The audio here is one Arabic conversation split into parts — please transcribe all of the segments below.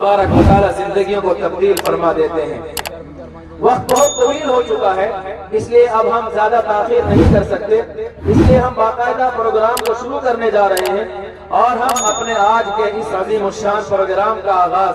तबारक व तआला जिंदगियों को तब्दील फरमा देते हैं। वक्त बहुत तवील हो चुका है, इसलिए अब हम ज्यादा ताखीर नहीं कर सकते, इसलिए हम बाकायदा प्रोग्राम को शुरू करने जा रहे हैं और हम अपने आज के इस अजीम शान प्रोग्राम का आगाज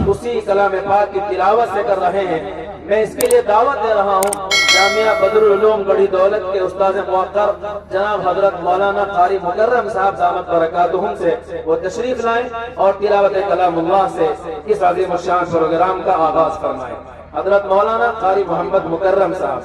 उसी कलाम पाक की तिलावत से कर रहे हैं। मैं इसके लिए दावत दे रहा हूँ जामिया बदरुल उलूम गढ़ी दौलत के उस्ताद मुअक्कर जनाब हजरत मौलाना कारी मुकर्रम साहब दामत बरकातुहुम से वो तशरीफ लाएं और तिलावत कलामुल्लाह से इस अजीम शान प्रोग्राम का आगाज फरमाएं। हजरत मौलाना कारी मोहम्मद मुकर्रम साहब।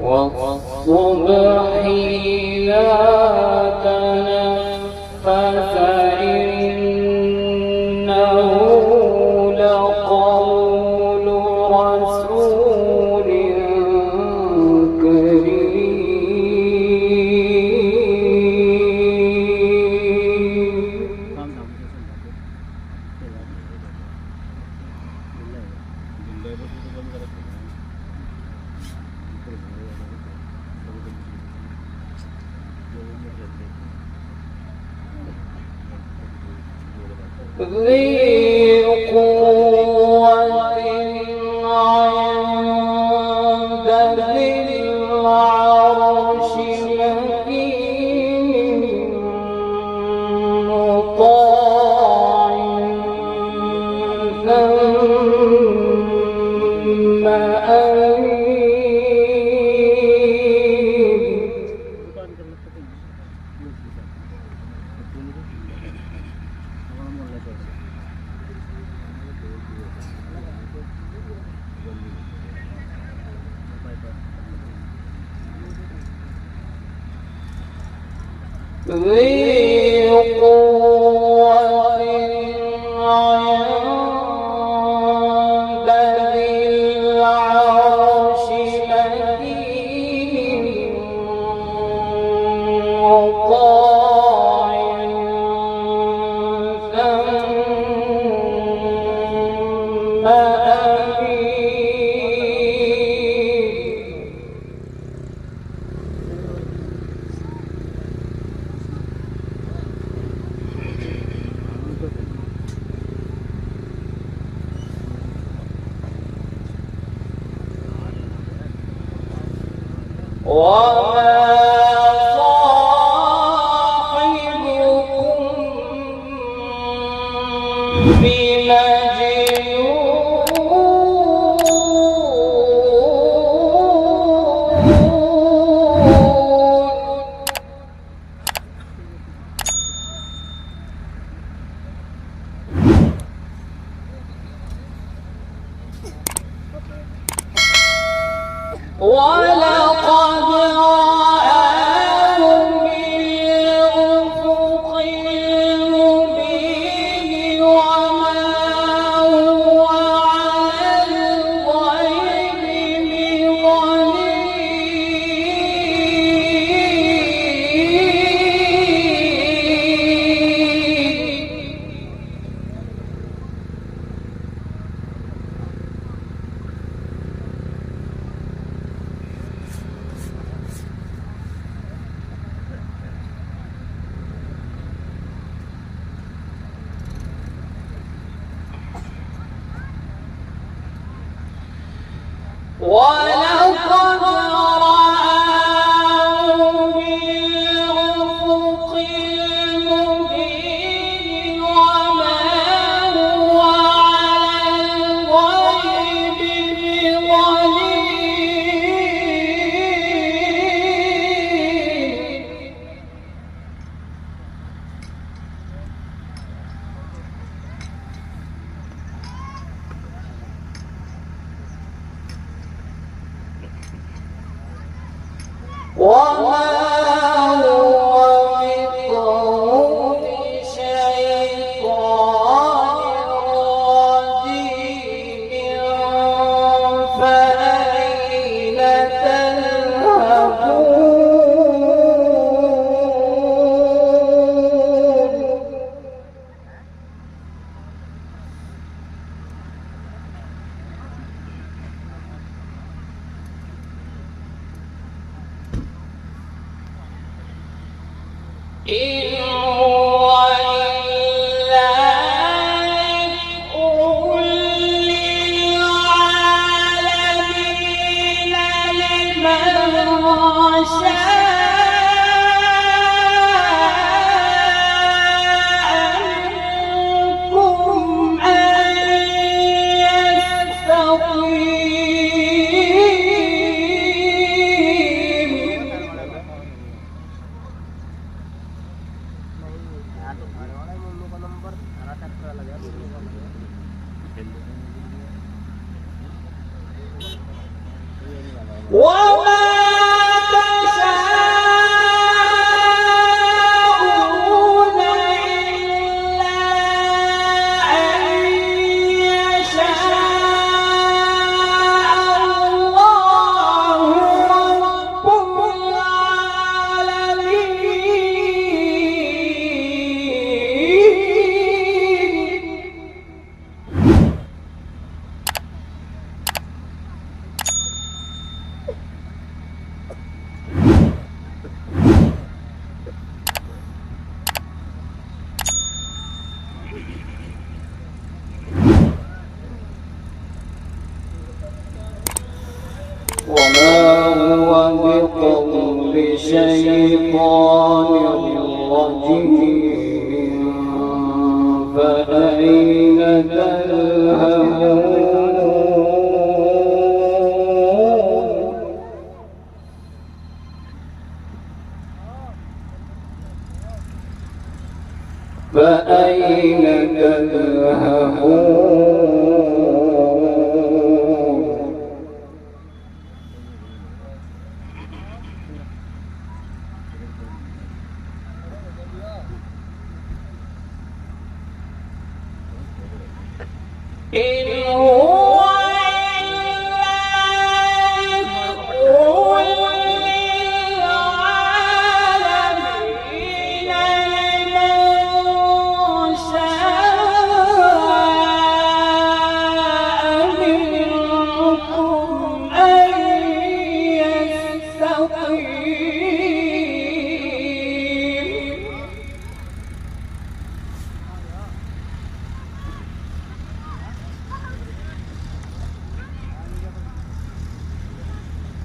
والصبح إذا تنفس إنه لقول رسول كريم ذي قوة عند ذي العرش مكين مطاع ثم أمين ذي قوة عند ذي العرش مكين مطاع ثم أمين وما صاحبكم بمجنون ولقد وما هو بقول شيطان رجيم فأين تذهبون إن هو إلا ذكر للعالمين لمن شاء منكم أن يستقيم وما تشاءون إلا أن يشاء الله رب العالمين. وما هو بقول شيطان رجيم فأين تذهبون فأين تذهبون إن هو إلا ذكر للعالمين لمن شاء منكم أن يستقيم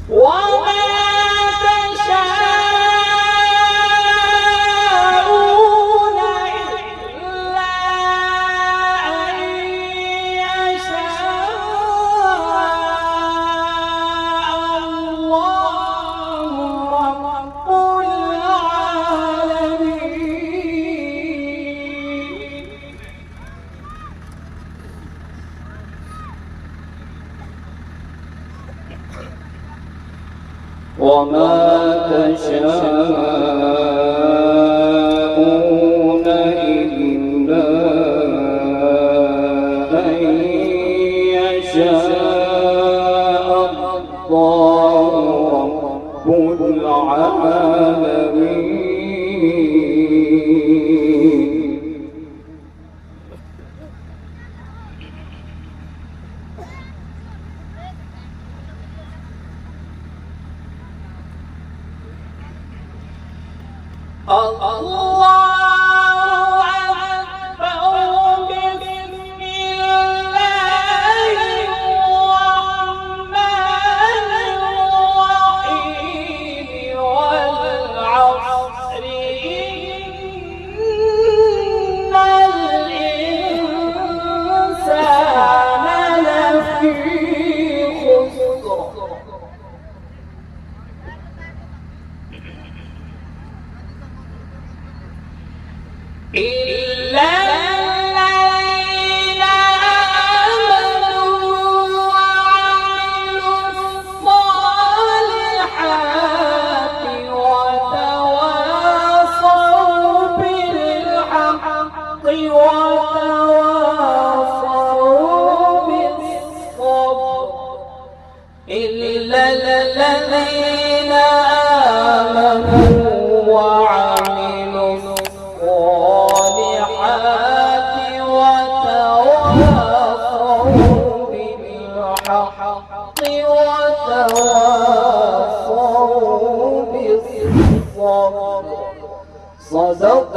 وما تشاءون إلا أن يشاء الله رب العالمين. وما تشاءون إلا أن يشاء الله رب العالمين. الله أكبر بسم الله الرحمن الرحيم والعصر إن الإنسان لفي خسر إلا الذين آمنوا وعملوا الصالحات الذين آمنوا وعملوا الصالحات وتواصوا بالحق وتواصوا بالصبر. صدق